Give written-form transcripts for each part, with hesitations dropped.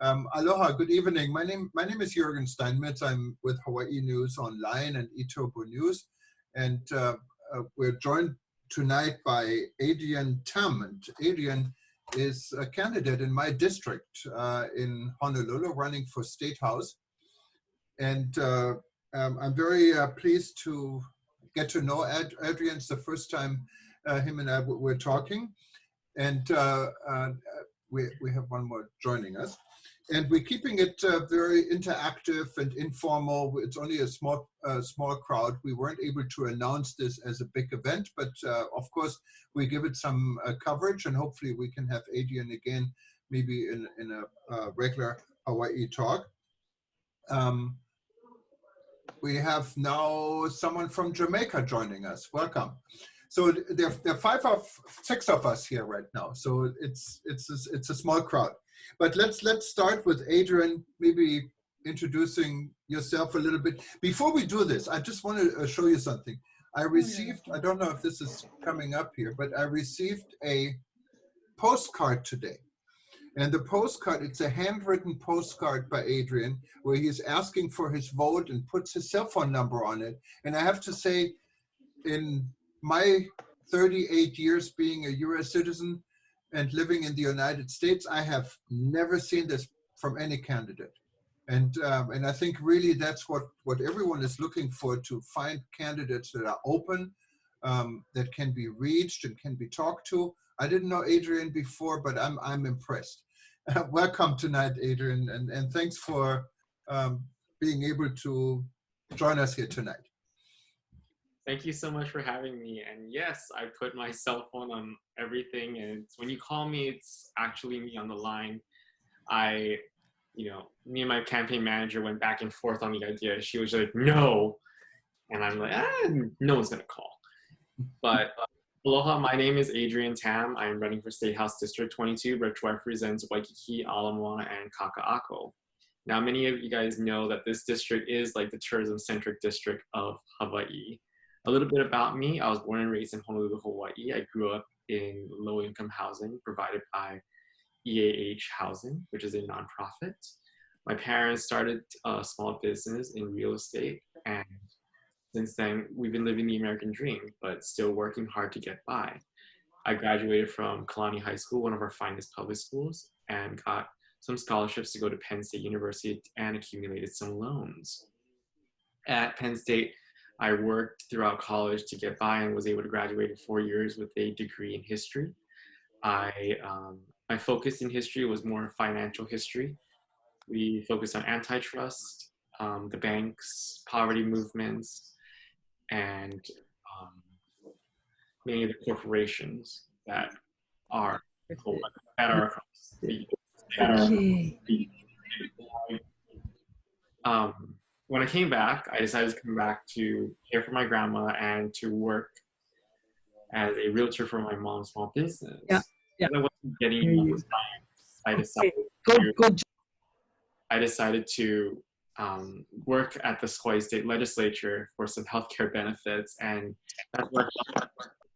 Aloha, good evening. My name is Jürgen Steinmetz. I'm with Hawaii News Online and eTopo News. And we're joined tonight by Adrian Tam. And Adrian is a candidate in my district in Honolulu, running for State House. And I'm very pleased to get to know Adrian. It's the first time him and I were talking. And we have one more joining us. And we're keeping it very interactive and informal. It's only a small crowd. We weren't able to announce this as a big event, but of course, we give it some coverage, and hopefully we can have Adrian again, maybe in a regular Hawaii talk. We have now someone from Jamaica joining us. Welcome. So there are six of us here right now. So it's a small crowd. But let's start with Adrian, maybe introducing yourself a little bit. Before we do this, I just want to show you something. I received, I don't know if this is coming up here, but I received a postcard today. And the postcard, it's a handwritten postcard by Adrian, where he's asking for his vote and puts his cell phone number on it. And I have to say, in my 38 years being a US citizen and living in the United States, I have never seen this from any candidate. And I think really that's what everyone is looking for, to find candidates that are open, that can be reached and can be talked to. I didn't know Adrian before, but I'm impressed. Welcome tonight, Adrian, and thanks for being able to join us here tonight. Thank you so much for having me. And yes, I put my cell phone on everything. And when you call me, it's actually me on the line. Me and my campaign manager went back and forth on the idea. She was like, no. And I'm like, no one's going to call. But aloha, my name is Adrian Tam. I'm running for State House District 22, which represents Waikiki, Moana and Kakaako. Now, many of you guys know that this district is like the tourism-centric district of Hawaii. A little bit about me: I was born and raised in Honolulu, Hawaii. I grew up in low-income housing provided by EAH Housing, which is a nonprofit. My parents started a small business in real estate, and since then, we've been living the American dream, but still working hard to get by. I graduated from Kalani High School, one of our finest public schools, and got some scholarships to go to Penn State University and accumulated some loans. At Penn State, I worked throughout college to get by and was able to graduate in 4 years with a degree in history. My focus in history was more financial history. We focused on antitrust, the banks, poverty movements, and many of the corporations that are across the when I came back, I decided to come back to care for my grandma and to work as a realtor for my mom's small business. Yeah. I wasn't getting enough science. I decided to work at the Hawaii State Legislature for some healthcare benefits, and that's what I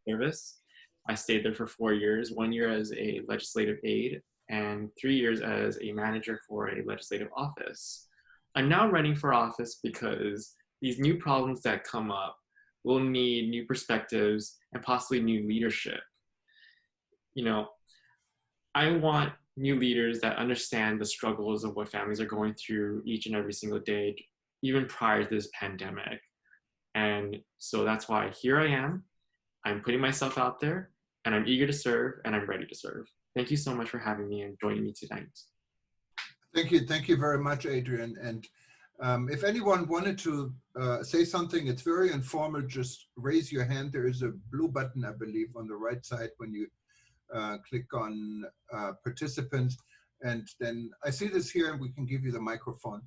service. I stayed there for 4 years, 1 year as a legislative aide and 3 years as a manager for a legislative office. I'm now running for office because these new problems that come up will need new perspectives and possibly new leadership. I want new leaders that understand the struggles of what families are going through each and every single day, even prior to this pandemic. And so that's why here I am. I'm putting myself out there, and I'm eager to serve, and I'm ready to serve. Thank you so much for having me and joining me tonight. Thank you very much, Adrian. And if anyone wanted to say something, it's very informal. Just raise your hand. There is a blue button, I believe, on the right side when you click on participants. And then I see this here, and we can give you the microphone.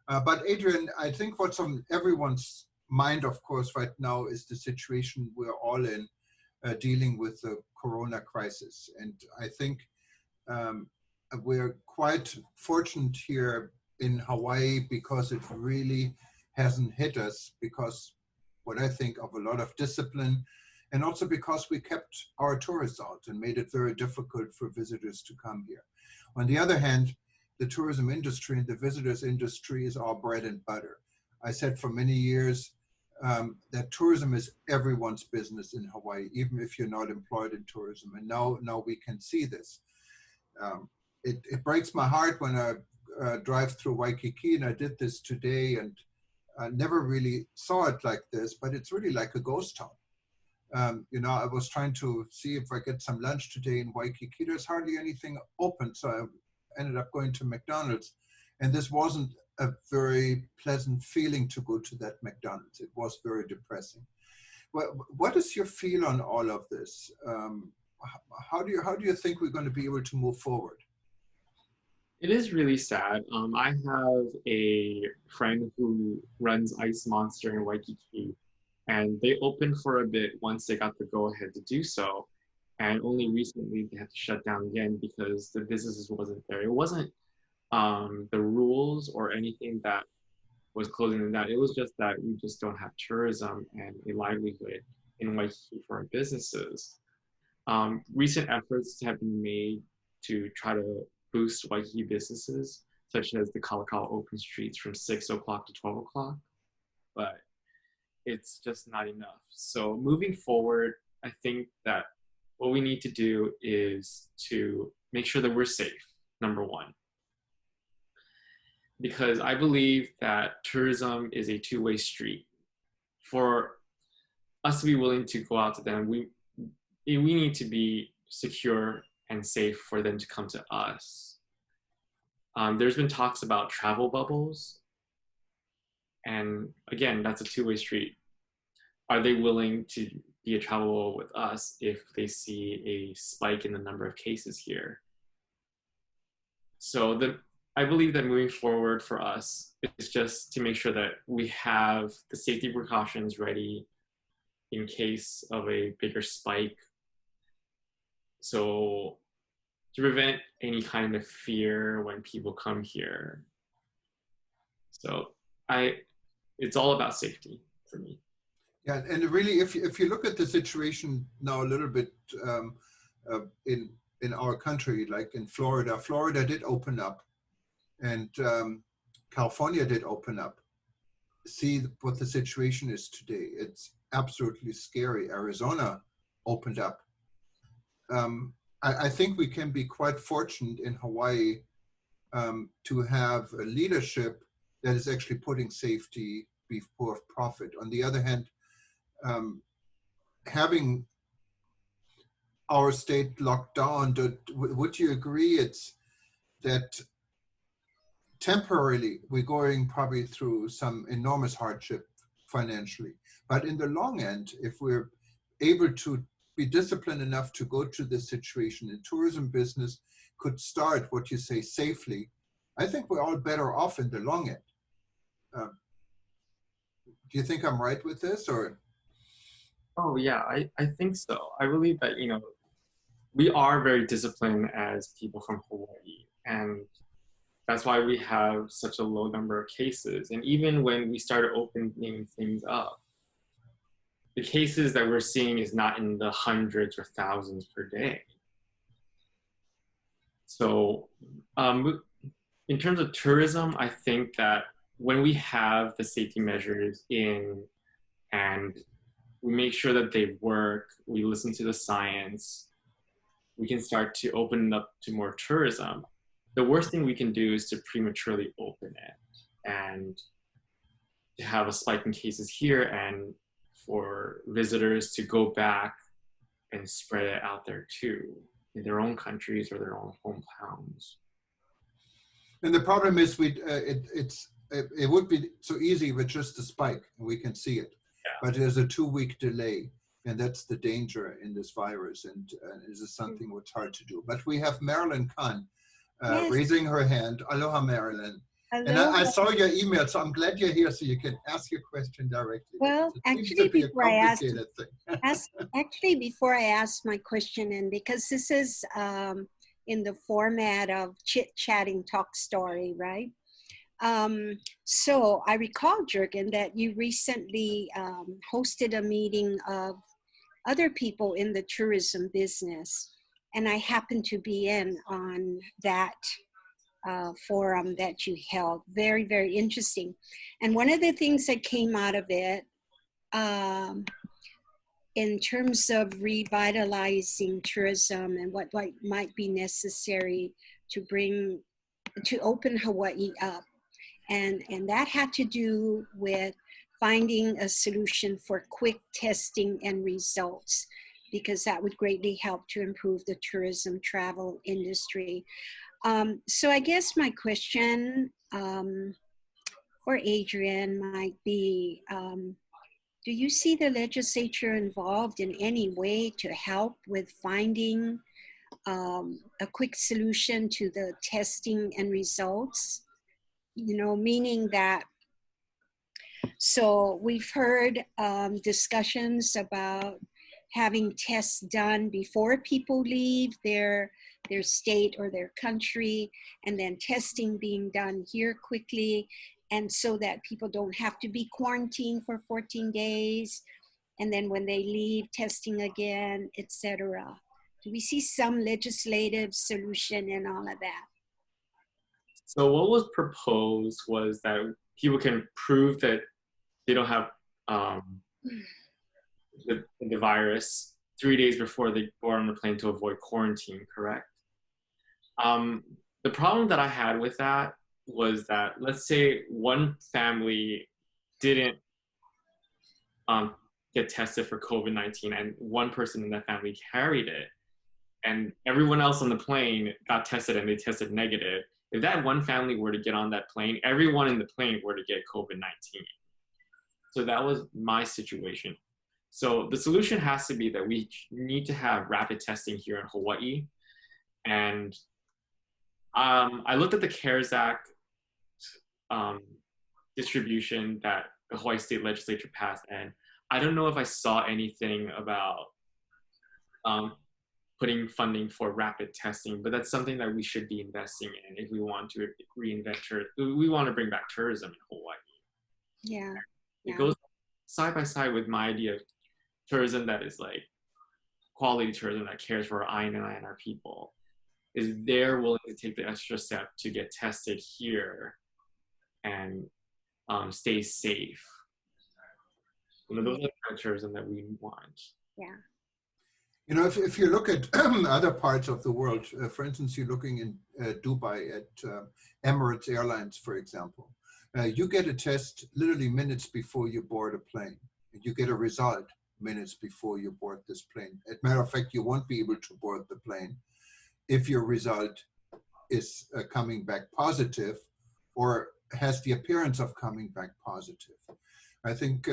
But Adrian, I think what's on everyone's mind, of course, right now is the situation we're all in, dealing with the corona crisis. And I think we're quite fortunate here in Hawaii because it really hasn't hit us, because what I think of a lot of discipline, and also because we kept our tourists out and made it very difficult for visitors to come here. On the other hand, the tourism industry and the visitors industry is our bread and butter. I said for many years that tourism is everyone's business in Hawaii, even if you're not employed in tourism. And now we can see this. It breaks my heart when I drive through Waikiki, and I did this today, and I never really saw it like this, but it's really like a ghost town. You know, I was trying to see if I get some lunch today in Waikiki. There's hardly anything open, so I ended up going to McDonald's, and this wasn't a very pleasant feeling to go to that McDonald's. It was very depressing. What is your feel on all of this? How do you think we're going to be able to move forward? It is really sad. I have a friend who runs Ice Monster in Waikiki, and they opened for a bit once they got the go-ahead to do so, and only recently they had to shut down again because the businesses wasn't there. It wasn't the rules or anything that was closing them down. It was just that we just don't have tourism and a livelihood in Waikiki for our businesses. Recent efforts have been made to try to boost Waikiki businesses, such as the Kakaako open streets from 6 o'clock to 12 o'clock, but it's just not enough. So moving forward, I think that what we need to do is to make sure that we're safe, number one. Because I believe that tourism is a two-way street. For us to be willing to go out to them, we need to be secure and safe for them to come to us. There's been talks about travel bubbles. And again, that's a two-way street. Are they willing to be a travel bubble with us if they see a spike in the number of cases here? So I believe that moving forward for us is just to make sure that we have the safety precautions ready in case of a bigger spike. So to prevent any kind of fear when people come here. So it's all about safety for me. Yeah, and really, if you look at the situation now a little bit in our country, like in Florida did open up, and California did open up. See what the situation is today. It's absolutely scary. Arizona opened up. I think we can be quite fortunate in Hawaii to have a leadership that is actually putting safety before profit. On the other hand, having our state locked down, would you agree it's that temporarily we're going probably through some enormous hardship financially, but in the long end, if we're able to be disciplined enough to go through this situation, and tourism business could start, what you say, safely, I think we're all better off in the long end. Do you think I'm right with this, or? Oh yeah, I think so. I believe that, we are very disciplined as people from Hawaii, and that's why we have such a low number of cases. And even when we started opening things up, the cases that we're seeing is not in the hundreds or thousands per day. So in terms of tourism, I think that when we have the safety measures in and we make sure that they work, we listen to the science, we can start to open up to more tourism. The worst thing we can do is to prematurely open it and to have a spike in cases here and for visitors to go back and spread it out there too, in their own countries or their own hometowns. And the problem is it would be so easy with just a spike, and we can see it. Yeah. But there's a 2-week delay, and that's the danger in this virus, and this is something that's hard to do. But we have Marilyn Kahn yes. raising her hand. Aloha, Marilyn. Hello. And I saw your email, so I'm glad you're here so you can ask your question directly. Well, actually, before I ask my question, and because this is in the format of chit-chatting talk story, right? So I recall, Jürgen, that you recently hosted a meeting of other people in the tourism business, and I happened to be in on that forum that you held. Very, very interesting. And one of the things that came out of it, in terms of revitalizing tourism and what might be necessary to open Hawaii up. And that had to do with finding a solution for quick testing and results, because that would greatly help to improve the tourism travel industry. So I guess my question for Adrian might be, do you see the legislature involved in any way to help with finding a quick solution to the testing and results? You know, meaning that, so we've heard discussions about having tests done before people leave their state or their country, and then testing being done here quickly, and so that people don't have to be quarantined for 14 days, and then when they leave, testing again, etc. Do we see some legislative solution in all of that? So what was proposed was that people can prove that they don't have the virus 3 days before they go on the plane to avoid quarantine, correct? The problem that I had with that was that, let's say one family didn't get tested for COVID-19 and one person in that family carried it, and everyone else on the plane got tested and they tested negative. If that one family were to get on that plane, everyone in the plane were to get COVID-19. So that was my situation. So the solution has to be that we need to have rapid testing here in Hawaii. And I looked at the CARES Act distribution that the Hawaii State Legislature passed, and I don't know if I saw anything about putting funding for rapid testing, but that's something that we should be investing in if we want to we want to bring back tourism in Hawaii. Yeah. It goes side by side with my idea of tourism that is like quality tourism that cares for our aina and our people. Is they're willing to take the extra step to get tested here and stay safe. You know, those are the kind of tourism that we want. Yeah. You know, if you look at other parts of the world, for instance, you're looking in Dubai at Emirates Airlines, for example, you get a test literally minutes before you board a plane. You get a result minutes before you board this plane. As a matter of fact, you won't be able to board the plane if your result is coming back positive or has the appearance of coming back positive. I think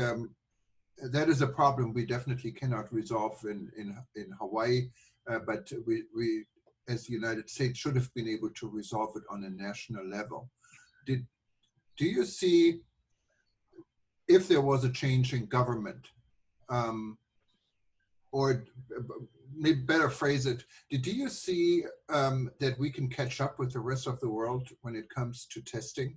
that is a problem we definitely cannot resolve in Hawaii, but we, as the United States, should have been able to resolve it on a national level. Do you see, if there was a change in government, or maybe better phrase it, do you see that we can catch up with the rest of the world when it comes to testing?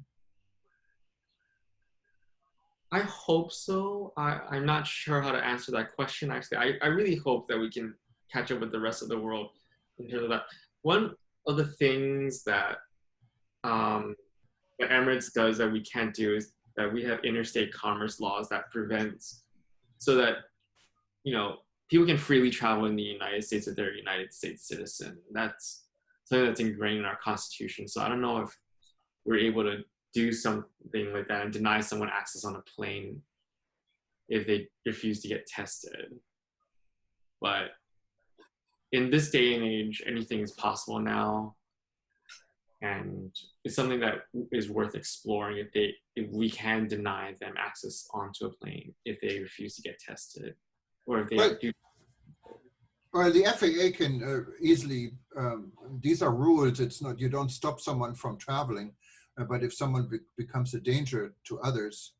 I hope so. I'm not sure how to answer that question, actually. I really hope that we can catch up with the rest of the world in terms of that. One of the things that the Emirates does that we can't do is that we have interstate commerce laws that prevents, so that, you know, people can freely travel in the United States if they're a United States citizen. That's something that's ingrained in our Constitution. So I don't know if we're able to do something like that and deny someone access on a plane if they refuse to get tested. But in this day and age, anything is possible now. And it's something that is worth exploring if we can deny them access onto a plane if they refuse to get tested, or if they do. Well, the FAA can easily, these are rules, it's not, you don't stop someone from traveling, but if someone becomes a danger to others,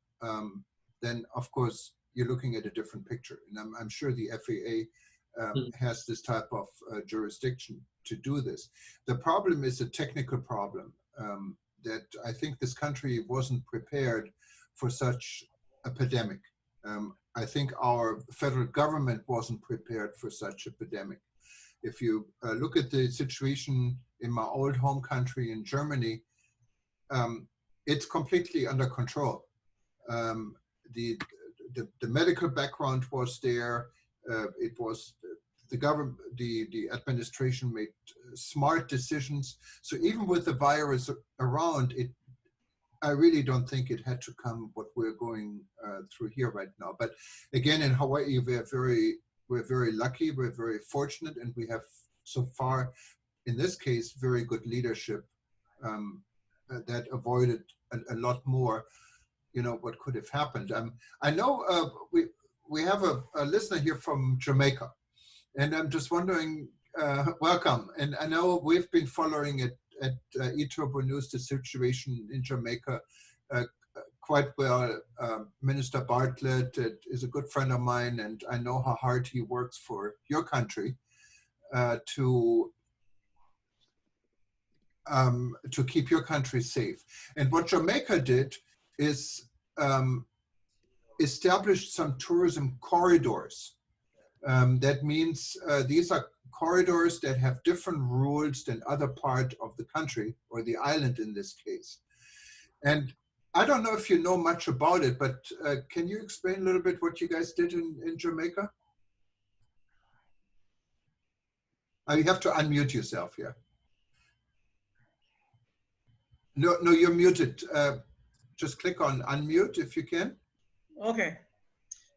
then of course you're looking at a different picture. And I'm sure the FAA has this type of jurisdiction to do this. The problem is a technical problem that I think this country wasn't prepared for such a pandemic. I think our federal government wasn't prepared for such a pandemic. If you look at the situation in my old home country in Germany, it's completely under control. The medical background was there. It was the government, the administration made smart decisions. So even with the virus around it, I really don't think it had to come what we're going through here right now. But again, in Hawaii, we're very lucky, we're very fortunate, and we have so far, in this case, very good leadership that avoided a lot more, what could have happened. I know we have a listener here from Jamaica, and I'm just wondering, welcome. And I know we've been following it at eTurbo News, the situation in Jamaica quite well. Minister Bartlett is a good friend of mine, and I know how hard he works for your country to keep your country safe. And what Jamaica did is established some tourism corridors. That means these are corridors that have different rules than other part of the country, or the island in this case. And I don't know if you know much about it, but can you explain a little bit what you guys did in Jamaica? You have to unmute yourself here. No, you're muted. Just click on unmute if you can. Okay.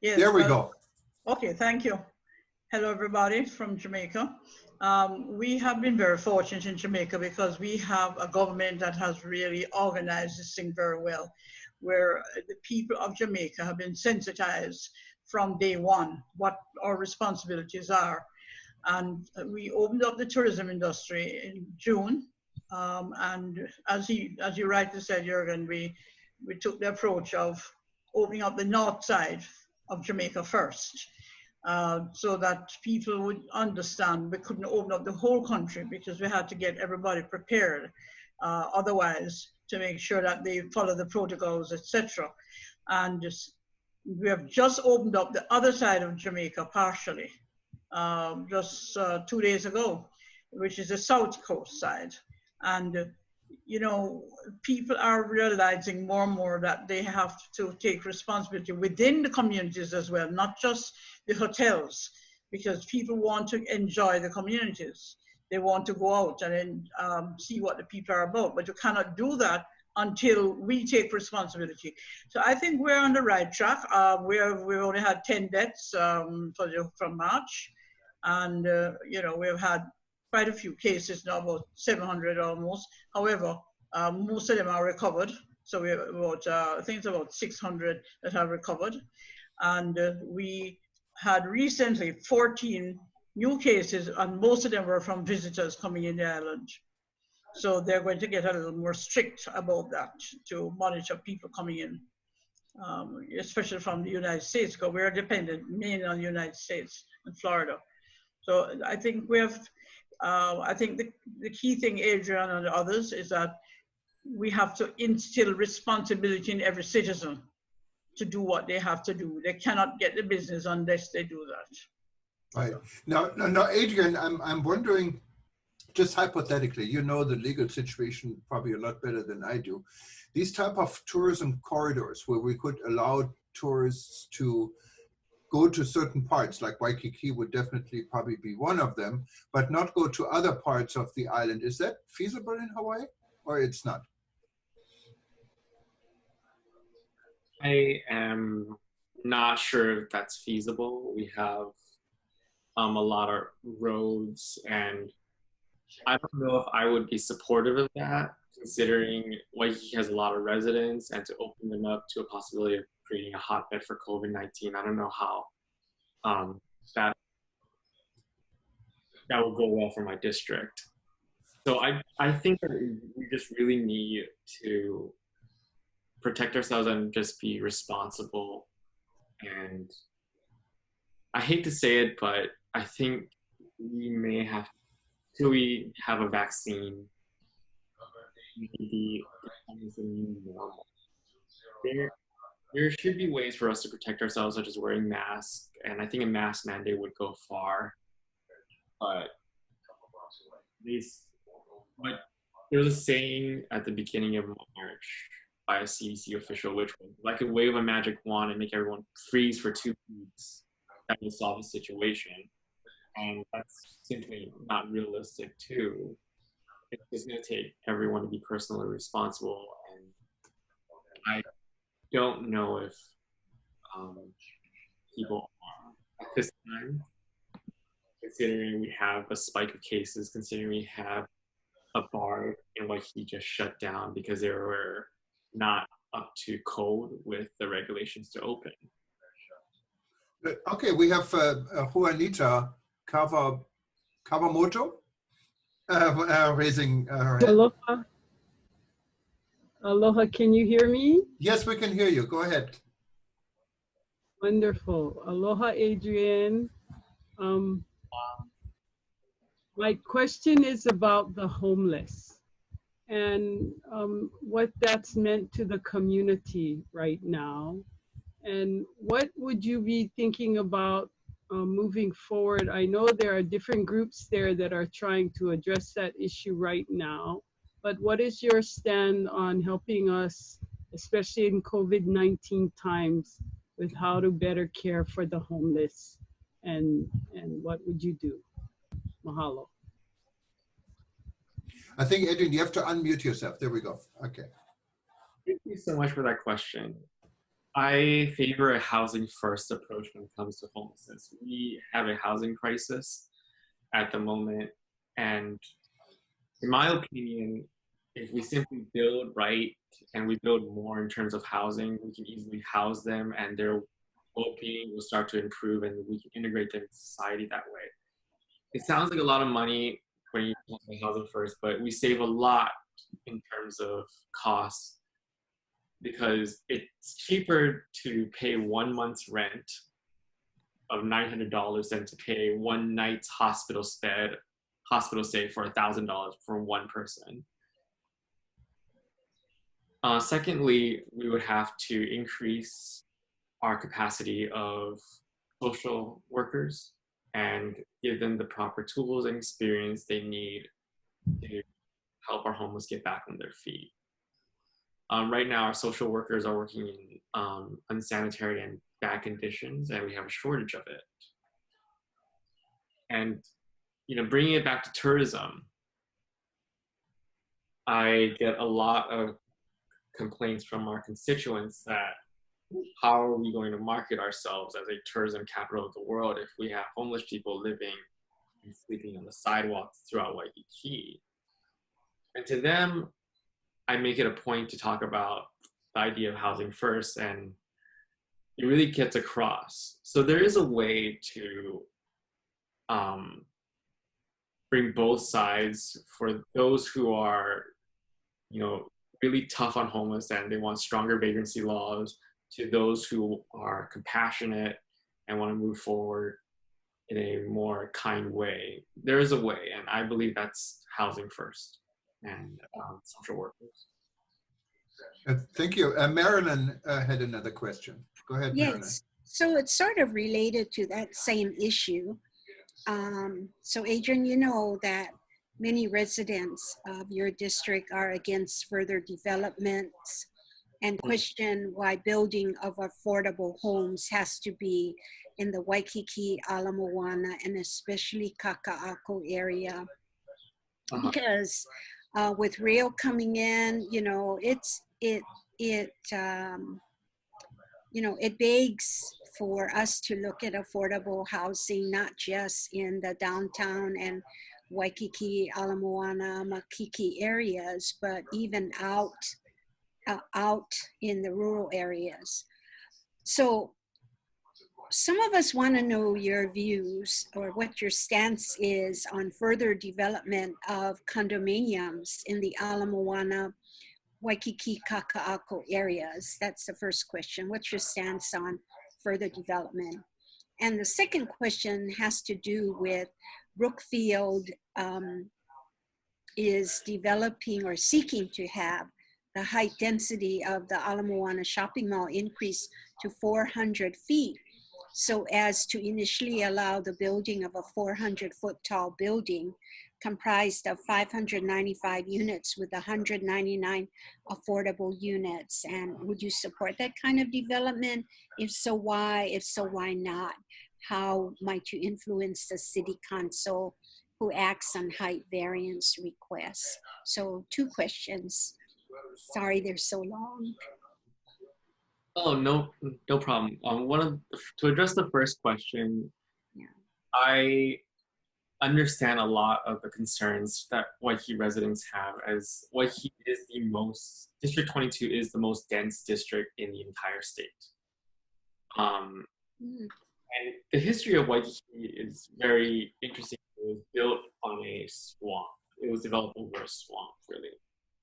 Yes. There we go. Okay, thank you. Hello, everybody from Jamaica. We have been very fortunate in Jamaica because we have a government that has really organized this thing very well, where the people of Jamaica have been sensitized from day one what our responsibilities are. And we opened up the tourism industry in June. And as you rightly said, Jürgen, we took the approach of opening up the north side of Jamaica first. So that people would understand we couldn't open up the whole country because we had to get everybody prepared otherwise to make sure that they follow the protocols, etc. And we have just opened up the other side of Jamaica partially, just 2 days ago, which is the south coast side. And people are realizing more and more that they have to take responsibility within the communities as well, not just the hotels, because people want to enjoy the communities. They want to go out and see what the people are about, but you cannot do that until we take responsibility. So I think we're on the right track. We've only had 10 deaths from March, and we've had quite a few cases now, about 700 almost. However, most of them are recovered. So we have about, I think it's about 600 that have recovered. And we had recently 14 new cases, and most of them were from visitors coming in the island. So they're going to get a little more strict about that to monitor people coming in, especially from the United States, because we're dependent mainly on the United States and Florida. So I think we have, I think the key thing, Adrian and others, is that we have to instill responsibility in every citizen to do what they have to do. They cannot get the business unless they do that. Right. Now, Adrian, I'm wondering, just hypothetically, you know the legal situation probably a lot better than I do. These type of tourism corridors where we could allow tourists to go to certain parts, like Waikiki would definitely probably be one of them, but not go to other parts of the island. Is that feasible in Hawaii, or it's not? I am not sure if that's feasible. We have a lot of roads, and I don't know if I would be supportive of that, considering Waikiki has a lot of residents, and to open them up to a possibility of creating a hotbed for COVID-19. I don't know how that would go well for my district. So I think that we just really need to protect ourselves and just be responsible. And I hate to say it, but I think we may have, till we have a vaccine, maybe becomes the new normal. There should be ways for us to protect ourselves, such as wearing masks, and I think a mask mandate would go far. But There's a saying at the beginning of March by a CDC official, which was, if I could wave a magic wand and make everyone freeze for 2 weeks, that would solve the situation. And that's simply not realistic too. It's just going to take everyone to be personally responsible. And I don't know if people are at this time, considering we have a spike of cases, considering we have a bar in Waikiki just shut down because they were not up to code with the regulations to open. Okay, we have Juanita Kawamoto raising her hand. Aloha. Aloha, can you hear me? Yes, we can hear you. Go ahead. Wonderful. Aloha, Adrian. My question is about the homeless and what that's meant to the community right now. And what would you be thinking about moving forward? I know there are different groups there that are trying to address that issue right now, but what is your stand on helping us, especially in COVID-19 times, with how to better care for the homeless, and what would you do? Mahalo. I think, Adrian, you have to unmute yourself. There we go. Okay. Thank you so much for that question. I favor a housing first approach when it comes to homelessness. We have a housing crisis at the moment, and in my opinion, if we simply build right and we build more in terms of housing, we can easily house them and their well-being will start to improve and we can integrate them in society that way. It sounds like a lot of money when you talk about housing first, but we save a lot in terms of costs because it's cheaper to pay 1 month's rent of $900 than to pay 1 night's hospital stay for $1,000 for one person. Secondly, we would have to increase our capacity of social workers and give them the proper tools and experience they need to help our homeless get back on their feet. Right now, our social workers are working in unsanitary and bad conditions, and we have a shortage of it. And, bringing it back to tourism, I get a lot of complaints from our constituents that how are we going to market ourselves as a tourism capital of the world if we have homeless people living and sleeping on the sidewalks throughout Waikiki? And to them, I make it a point to talk about the idea of housing first, and it really gets across. So there is a way to bring both sides for those who are, really tough on homeless and they want stronger vagrancy laws, to those who are compassionate and want to move forward in a more kind way. There is a way, and I believe that's housing first and social workers. Thank you. Marilyn had another question. Go ahead, Marilyn. Yes, so it's sort of related to that same issue. So Adrian, you know that many residents of your district are against further developments and question why building of affordable homes has to be in the Waikiki, Ala Moana, and especially Kakaako area. Because with rail coming in, it begs for us to look at affordable housing, not just in the downtown and Waikiki, Ala Moana, Makiki areas, but even out in the rural areas. So some of us want to know your views or what your stance is on further development of condominiums in the Ala Moana, Waikiki, Kakaako areas. That's the first question. What's your stance on further development? And the second question has to do with Brookfield is developing or seeking to have the height density of the Ala Moana shopping mall increase to 400 feet, so as to initially allow the building of a 400-foot tall building comprised of 595 units with 199 affordable units. And would you support that kind of development? If so, why? If so, why not? How might you influence the city council who acts on height variance requests? So 2 questions. Sorry, they're so long. Oh, no problem. To address the first question, Yeah. I understand a lot of the concerns that Waikiki residents have, as Waikiki is District 22 is the most dense district in the entire state. And the history of Waikiki is very interesting. It was built on a swamp. It was developed over a swamp, really.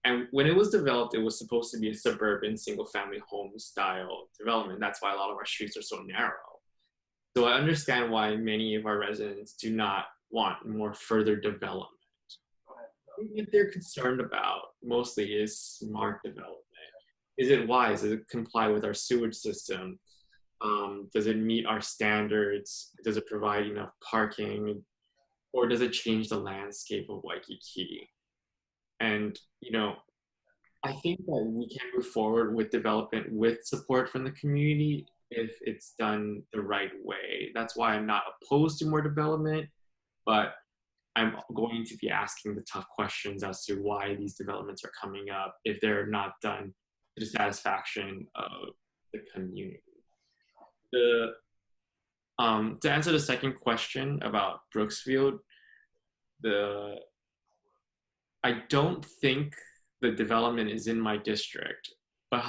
And when it was developed, it was supposed to be a suburban single-family home style development. That's why a lot of our streets are so narrow. So I understand why many of our residents do not want more further development. What they're concerned about mostly is smart development. Is it wise? Does it comply with our sewage system? Does it meet our standards? Does it provide enough parking? Or does it change the landscape of Waikiki? And, I think that we can move forward with development with support from the community if it's done the right way. That's why I'm not opposed to more development, but I'm going to be asking the tough questions as to why these developments are coming up if they're not done to the satisfaction of the community. To answer the second question about Brooksfield, I don't think the development is in my district, but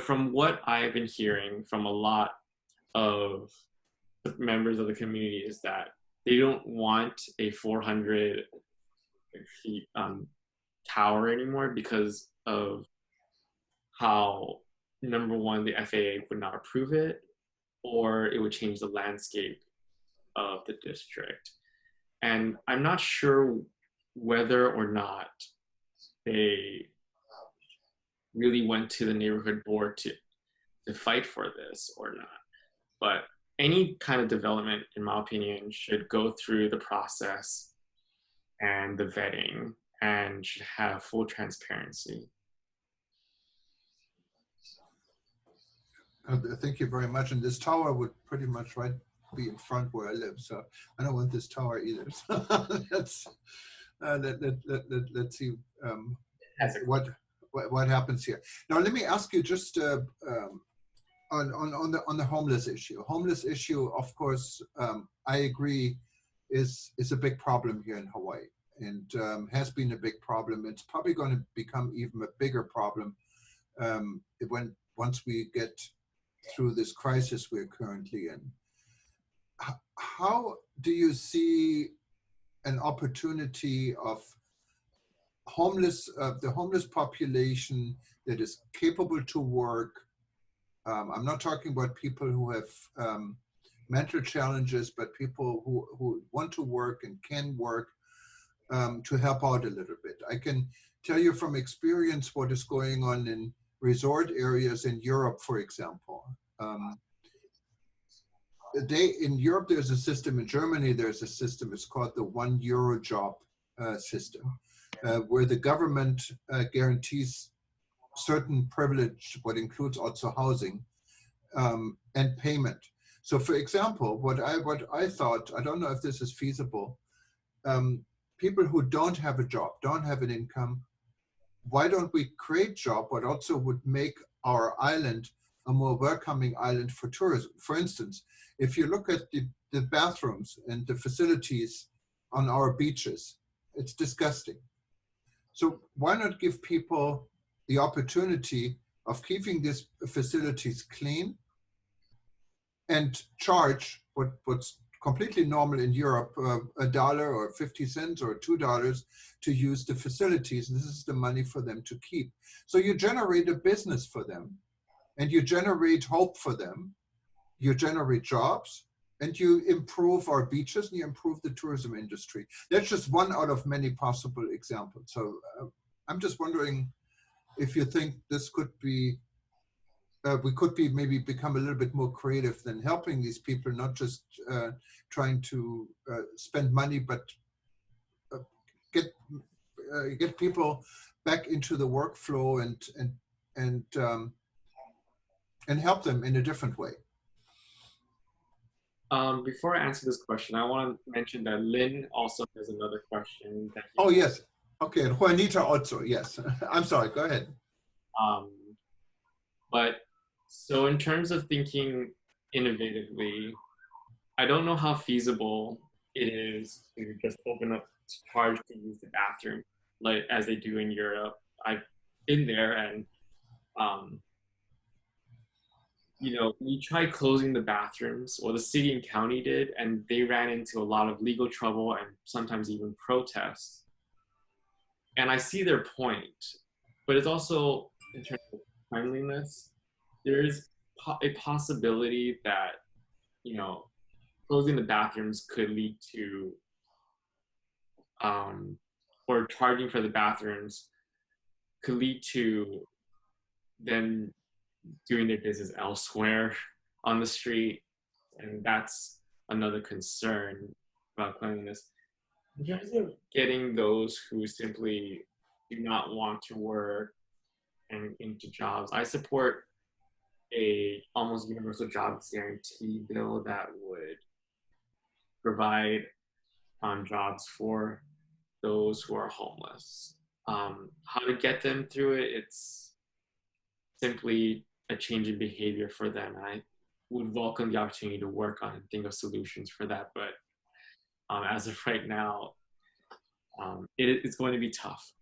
from what I've been hearing from a lot of members of the community is that they don't want a 400 feet tower anymore because of how, number one, the FAA would not approve it, or it would change the landscape of the district. And I'm not sure whether or not they really went to the neighborhood board to fight for this or not. But any kind of development, in my opinion, should go through the process and the vetting and should have full transparency. Thank you very much. And this tower would pretty much be in front where I live, so I don't want this tower either. So let's see what happens here. Now let me ask you just on the homeless issue. Homeless issue, of course, I agree, is a big problem here in Hawaii, and has been a big problem. It's probably going to become even a bigger problem once we get through this crisis we're currently in. How do you see an opportunity of the homeless population that is capable to work? I'm not talking about people who have mental challenges, but people who want to work and can work, to help out a little bit. I can tell you from experience what is going on in resort areas in Europe, for example. In Europe, there's a system. In Germany, there's a system. It's called the €1 job system, where the government guarantees certain privilege, what includes also housing and payment. So, for example, what I thought, I don't know if this is feasible. People who don't have a job, don't have an income, why don't we create job, but also would make our island a more welcoming island for tourism? For instance, if you look at the bathrooms and the facilities on our beaches, it's disgusting. So why not give people the opportunity of keeping these facilities clean and charge what's completely normal in Europe, $1 or 50 cents or $2 to use the facilities. And this is the money for them to keep. So you generate a business for them, and you generate hope for them, you generate jobs, and you improve our beaches and you improve the tourism industry. That's just one out of many possible examples. So I'm just wondering if you think this could be, we could be maybe become a little bit more creative than helping these people, not just trying to spend money, but get people back into the workflow and help them in a different way. Before I answer this question, I want to mention that Lynn also has another question. That oh, yes. Okay, and Juanita also, yes. I'm sorry, go ahead. But so in terms of thinking innovatively, I don't know how feasible it is to just open up to charge to use the bathroom, like as they do in Europe. I've been there, and you know, we tried closing the bathrooms, or the city and county did, and they ran into a lot of legal trouble and sometimes even protests. And I see their point, but it's also, in terms of cleanliness, there is a possibility that, you know, closing the bathrooms could lead to, or charging for the bathrooms could lead to them doing their business elsewhere on the street, and that's another concern about cleanliness. In terms of getting those who simply do not want to work and into jobs, I support a almost universal jobs guarantee bill that would provide jobs for those who are homeless. How to get them through it, it's simply a change in behavior for them. I would welcome the opportunity to work on and think of solutions for that, but as of right now, it's going to be tough.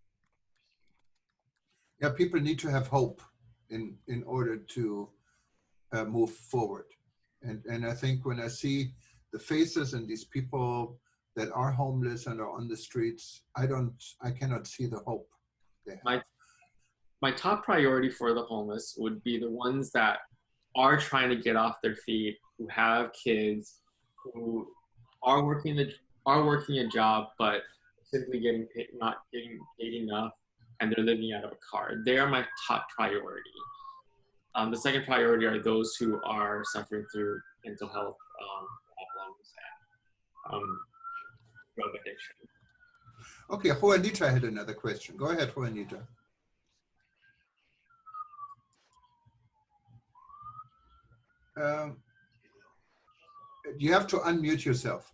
Yeah, people need to have hope in order to move forward. And I think when I see the faces and these people that are homeless and are on the streets, I cannot see the hope they have. My top priority for the homeless would be the ones that are trying to get off their feet, who have kids, who are working a job, but simply not getting paid enough, and they're living out of a car. They are my top priority. The second priority are those who are suffering through mental health problems and drug addiction. Okay, Juanita had another question. Go ahead, Juanita. You have to unmute yourself.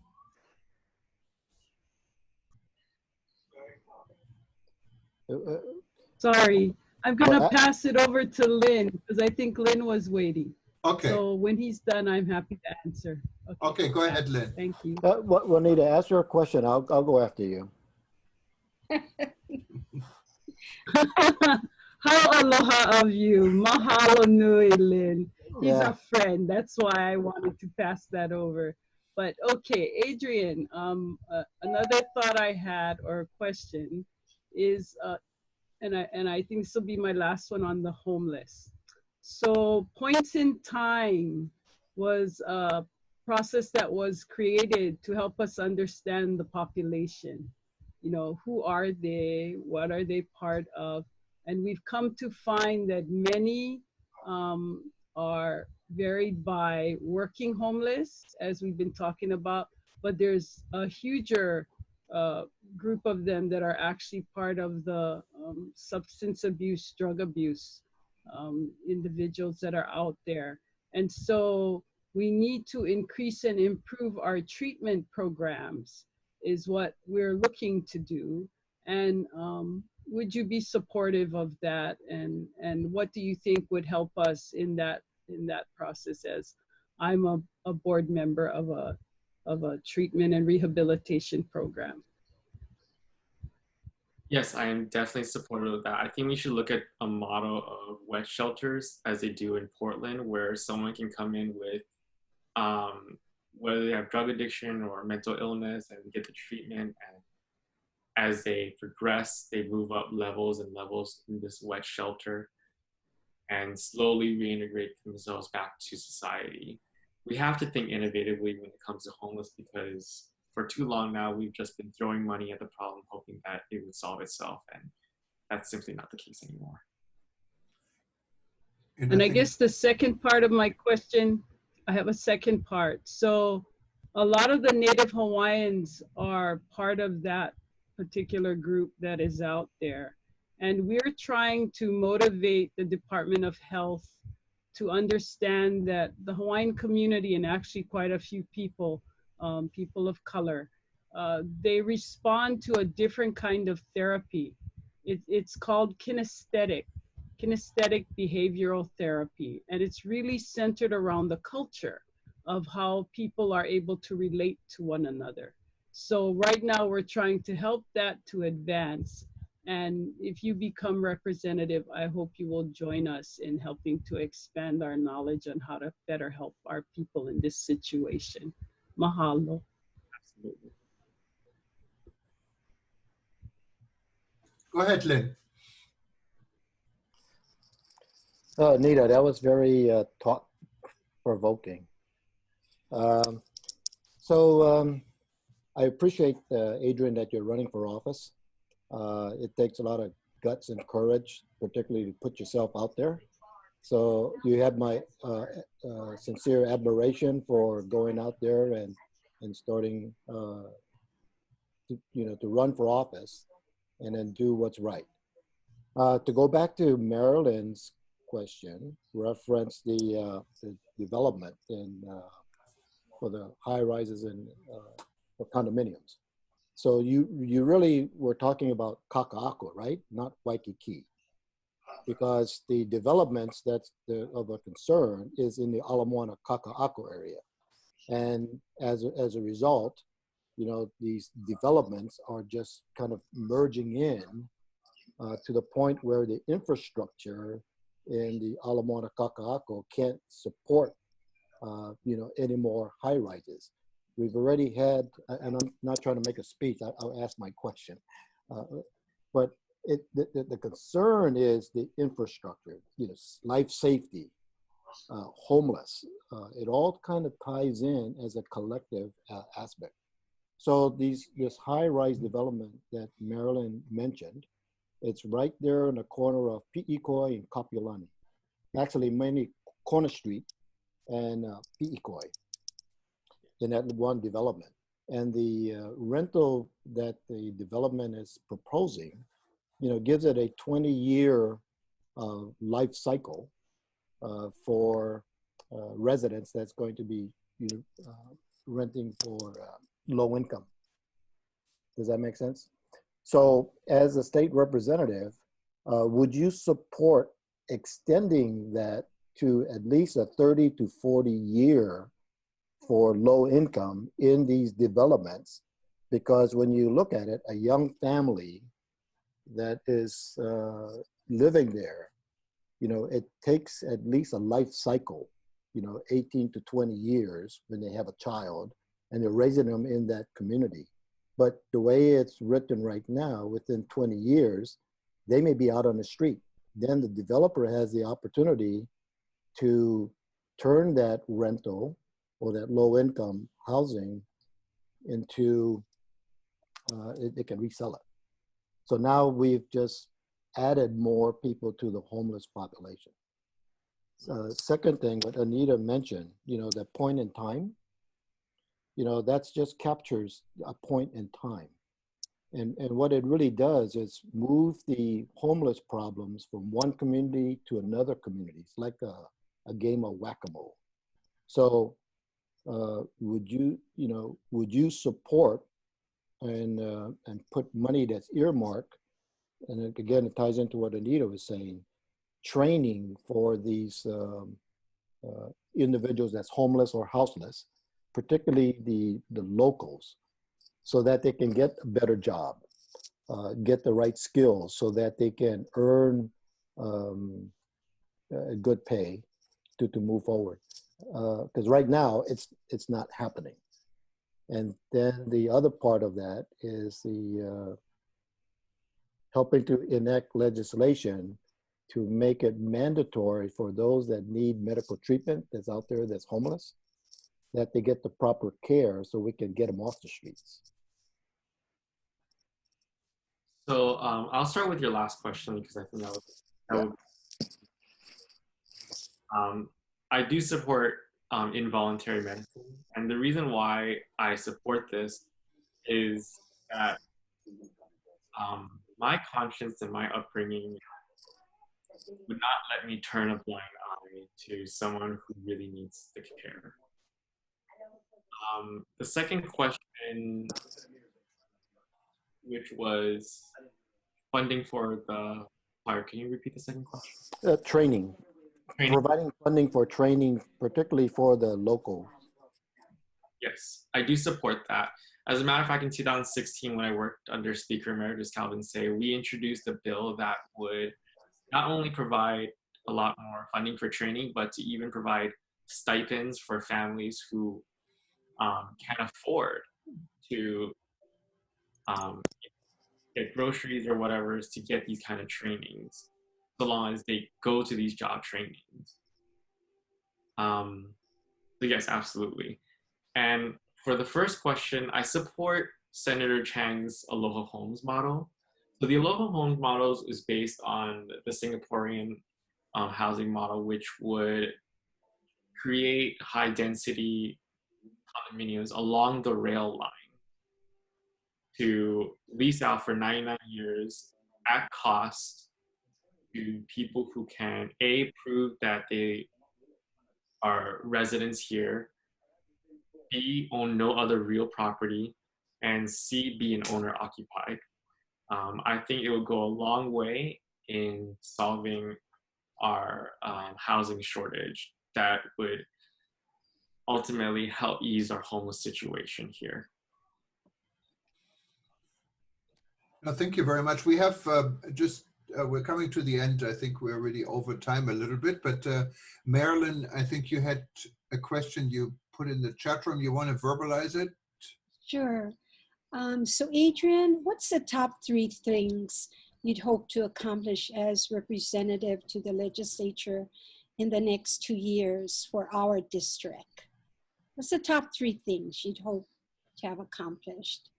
Sorry, I'm gonna pass it over to Lynn because I think Lynn was waiting. Okay. So when he's done, I'm happy to answer. Okay, go ahead, Lynn. Thank you. Juanita, ask your question. I'll go after you. How aloha of you. Mahalo nui, Lynn. He's Yeah. a friend. That's why I wanted to pass that over. But okay, Adrian, another thought I had or question is, and I think this will be my last one on the homeless. So Points in Time was a process that was created to help us understand the population. You know, who are they? What are they part of? And we've come to find that many are varied by working homeless, as we've been talking about, but there's a huger group of them that are actually part of the substance abuse, drug abuse individuals that are out there. And so we need to increase and improve our treatment programs is what we're looking to do. And would you be supportive of that? And what do you think would help us in that process, as I'm a board member of a treatment and rehabilitation program? Yes, I am definitely supportive of that. I think we should look at a model of wet shelters as they do in Portland, where someone can come in with whether they have drug addiction or mental illness and get the treatment, and as they progress, they move up levels and levels in this wet shelter and slowly reintegrate themselves back to society. We have to think innovatively when it comes to homeless, because for too long now, we've just been throwing money at the problem, hoping that it would solve itself, and that's simply not the case anymore. And I guess the second part of my question, I have a second part. So a lot of the Native Hawaiians are part of that particular group that is out there. And we're trying to motivate the Department of Health to understand that the Hawaiian community, and actually quite a few people, people of color, they respond to a different kind of therapy. It's called kinesthetic behavioral therapy. And it's really centered around the culture of how people are able to relate to one another. So right now we're trying to help that to advance. And if you become representative, I hope you will join us in helping to expand our knowledge on how to better help our people in this situation. Mahalo. Absolutely. Go ahead, Lynn. Nita, that was very thought-provoking. I appreciate, Adrian, that you're running for office. It takes a lot of guts and courage, particularly to put yourself out there. So you have my sincere admiration for going out there and starting, to run for office and then do what's right. To go back to Marilyn's question, reference the development for the high rises and for condominiums. So you really were talking about Kakaako, right? Not Waikiki, because the developments that's of a concern is in the Moana and Kakaako area, and as a result, these developments are just kind of merging in to the point where the infrastructure in the Moana and Kakaako can't support any more high rises. We've already had, and I'm not trying to make a speech, I'll ask my question. But the concern is the infrastructure, life safety, homeless. It all kind of ties in as a collective aspect. So this high-rise development that Marilyn mentioned, it's right there in the corner of Pi'ikoi and Kapiolani. Actually, mainly Corner Street and Pi'ikoi, in that one development. And the rental that the development is proposing, gives it a 20-year life cycle for residents that's going to be renting for low income. Does that make sense? So as a state representative, would you support extending that to at least a 30 to 40 year for low income in these developments? Because when you look at it, a young family that is living there, it takes at least a life cycle, 18 to 20 years when they have a child and they're raising them in that community. But the way it's written right now, within 20 years, they may be out on the street. Then the developer has the opportunity to turn that rental or that low income housing into, they can resell it. So now we've just added more people to the homeless population. Second thing, what Anita mentioned, that point in time, that's just captures a point in time. And what it really does is move the homeless problems from one community to another community. It's like a game of whack-a-mole. So would you support and put money that's earmarked, and again, it ties into what Anita was saying, training for these individuals that's homeless or houseless, particularly the locals, so that they can get a better job, get the right skills so that they can earn a good pay to move forward. Because right now it's not happening. And then the other part of that is the helping to enact legislation to make it mandatory for those that need medical treatment that's out there that's homeless, that they get the proper care so we can get them off the streets. So I'll start with your last question because I think that would I do support involuntary medicine, and the reason why I support this is that my conscience and my upbringing would not let me turn a blind eye to someone who really needs the care. The second question, which was funding for the, sorry, can you repeat the second question? Training. Providing funding for training, particularly for the local. Yes, I do support that. As a matter of fact, in 2016, when I worked under Speaker Emeritus Calvin Say, we introduced a bill that would not only provide a lot more funding for training, but to even provide stipends for families who can afford to get groceries or whatever to get these kind of trainings, so long as they go to these job trainings. So yes, absolutely. And for the first question, I support Senator Chang's Aloha Homes model. So the Aloha Homes model is based on the Singaporean housing model, which would create high density condominiums along the rail line to lease out for 99 years at cost to people who can A, prove that they are residents here, B, own no other real property, and C, be an owner occupied. I think it will go a long way in solving our housing shortage that would ultimately help ease our homeless situation here. No, thank you very much. We have we're coming to the end. I think we're already over time a little bit, but Marilyn, I think you had a question you put in the chat room. You want to verbalize it? Sure. So Adrian, what's the top 3 things you'd hope to accomplish as representative to the legislature in the next 2 years for our district? What's the top 3 things you'd hope to have accomplished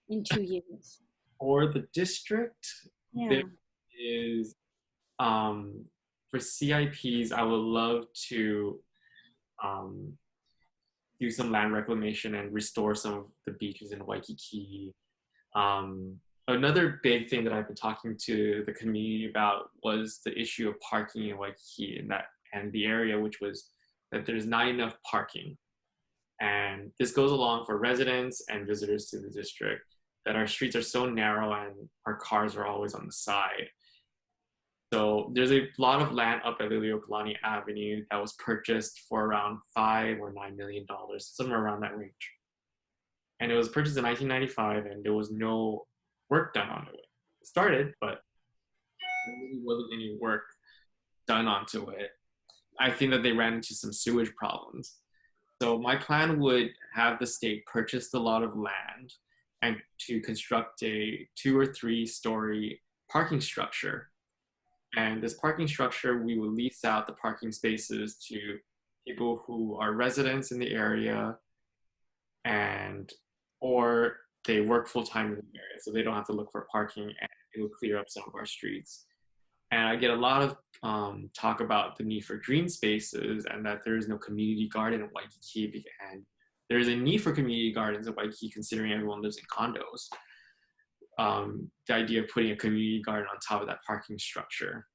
in 2 years? For the district, Yeah. there is, for CIPs, I would love to do some land reclamation and restore some of the beaches in Waikiki. Another big thing that I've been talking to the community about was the issue of parking in Waikiki and the area, which was that there's not enough parking. And this goes along for residents and visitors to the district, that our streets are so narrow and our cars are always on the side. So there's a lot of land up at Liliuokalani Avenue that was purchased for around $5 or $9 million, somewhere around that range. And it was purchased in 1995, and there was no work done on it. It started, but there really wasn't any work done onto it. I think that they ran into some sewage problems. So my plan would have the state purchase a lot of land and to construct a 2 or 3 story parking structure. And this parking structure, we will lease out the parking spaces to people who are residents in the area or they work full-time in the area, so they don't have to look for parking, and it will clear up some of our streets. And I get a lot of talk about the need for green spaces and that there is no community garden in Waikiki, and there is a need for community gardens in Waikiki considering everyone lives in condos. The idea of putting a community garden on top of that parking structure.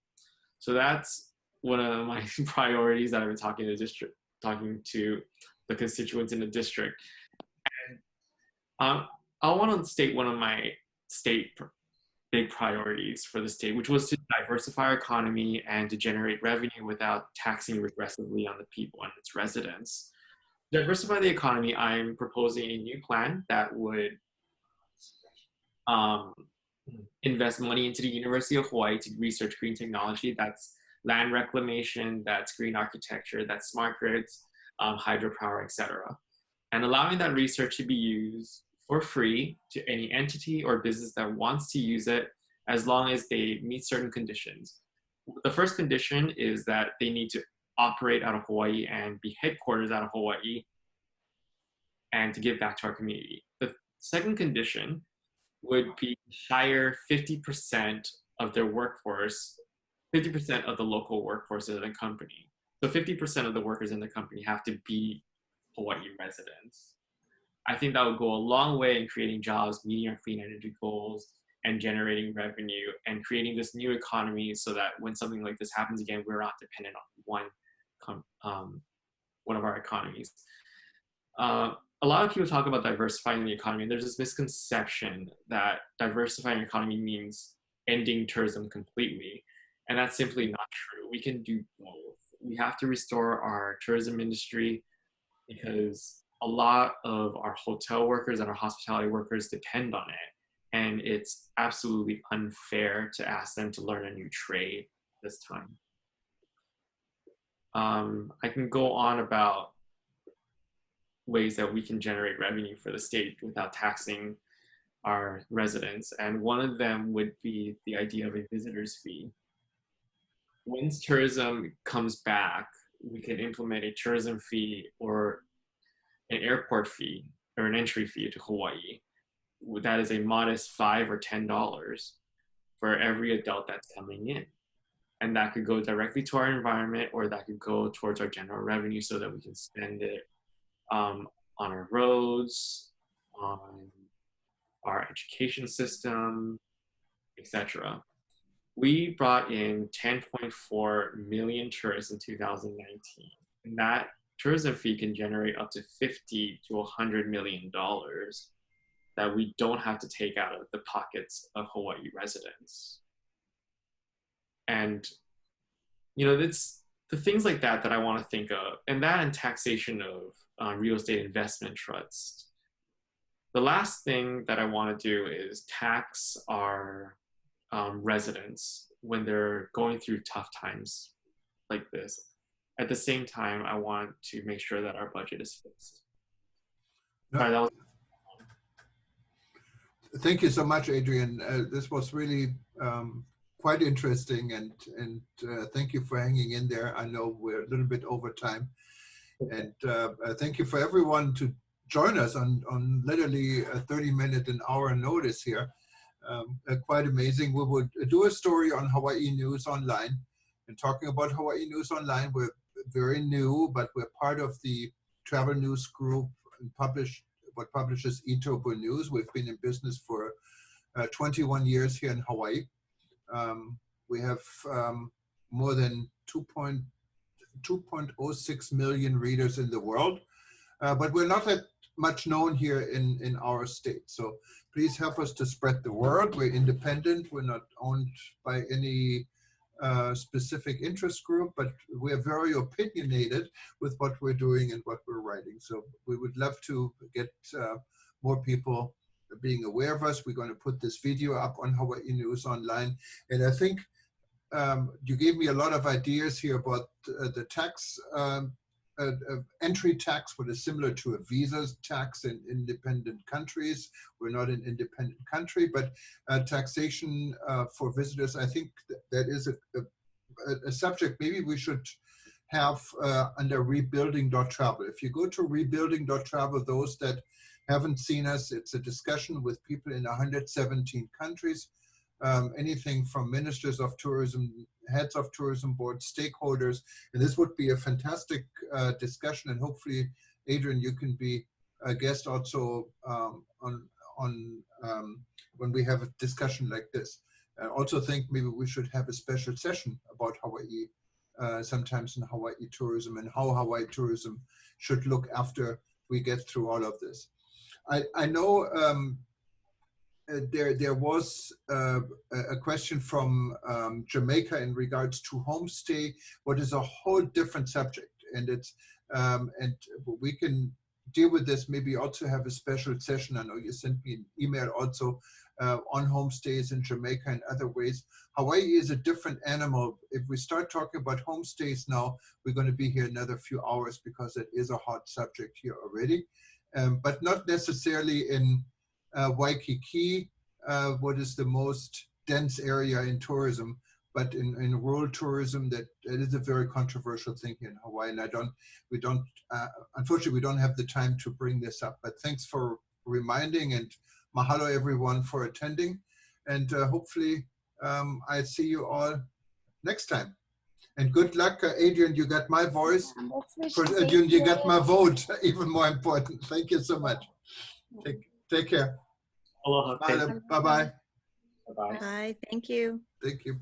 So that's one of my priorities that I've been talking to the constituents in the district. And I want to state one of my big priorities for the state, which was to diversify our economy and to generate revenue without taxing regressively on the people and its residents. To diversify the economy, I'm proposing a new plan that would invest money into the University of Hawaii to research green technology. That's land reclamation, that's green architecture, that's smart grids, hydropower, etc. And allowing that research to be used for free to any entity or business that wants to use it, as long as they meet certain conditions. The first condition is that they need to operate out of Hawaii and be headquarters out of Hawaii and to give back to our community. The second condition would be hire 50% of their workforce, 50% of the local workforce in the company. So 50% of the workers in the company have to be Hawaii residents. I think that would go a long way in creating jobs, meeting our clean energy goals, and generating revenue and creating this new economy so that when something like this happens again, we're not dependent on one of our economies. A lot of people talk about diversifying the economy. There's this misconception that diversifying the economy means ending tourism completely. And that's simply not true. We can do both. We have to restore our tourism industry because a lot of our hotel workers and our hospitality workers depend on it. And it's absolutely unfair to ask them to learn a new trade this time. I can go on about ways that we can generate revenue for the state without taxing our residents. And one of them would be the idea of a visitor's fee. Once tourism comes back, we can implement a tourism fee or an airport fee or an entry fee to Hawaii. That is a modest $5 or $10 for every adult that's coming in. And that could go directly to our environment, or that could go towards our general revenue so that we can spend it on our roads, on our education system, etc. We brought in 10.4 million tourists in 2019. And that tourism fee can generate up to $50 to $100 million that we don't have to take out of the pockets of Hawaii residents. And, you know, it's the things like that that I want to think of, and that and taxation of real estate investment trusts. The last thing that I want to do is tax our residents when they're going through tough times like this. At the same time, I want to make sure that our budget is fixed. Sorry, that was Thank you so much, Adrian. This was really quite interesting, and thank you for hanging in there. I know we're a little bit over time, and thank you for everyone to join us on literally a 30-minute, an hour notice here. Quite amazing. We would do a story on Hawaii News Online, and talking about Hawaii News Online, we're very new, but we're part of the travel news group and what publishes eTopo News. We've been in business for 21 years here in Hawaii. We have more than 2.06 million readers in the world, but we're not that much known here in our state. So please help us to spread the word. We're independent. We're not owned by any specific interest group, but we're very opinionated with what we're doing and what we're writing. So we would love to get more people being aware of us. We're going to put this video up on Hawaii News Online. And I think you gave me a lot of ideas here about the tax, entry tax, what is similar to a visa tax in independent countries. We're not an independent country, but taxation for visitors, I think that is a subject maybe we should have under rebuilding.travel. If you go to rebuilding.travel, those that haven't seen us, it's a discussion with people in 117 countries, anything from ministers of tourism, heads of tourism boards, stakeholders, and this would be a fantastic discussion. And hopefully, Adrian, you can be a guest also on when we have a discussion like this. I also think maybe we should have a special session about Hawaii, sometimes in Hawaii tourism, and how Hawaii tourism should look after we get through all of this. I know there was a question from Jamaica in regards to homestay, what is a whole different subject, and it's and we can deal with this. Maybe also have a special session. I know you sent me an email also on homestays in Jamaica and other ways. Hawaii is a different animal. If we start talking about homestays now, we're going to be here another few hours because it is a hot subject here already, but not necessarily in Waikiki, what is the most dense area in tourism, but in rural tourism, that it is a very controversial thing here in Hawaii. And unfortunately, we don't have the time to bring this up, but thanks for reminding, and mahalo everyone for attending. And hopefully I see you all next time. And good luck, Adrian, you got my voice. You got my vote, even more important. Thank you so much. Take care. aloha. Bye-bye. Bye-bye. Bye. Thank you. Thank you.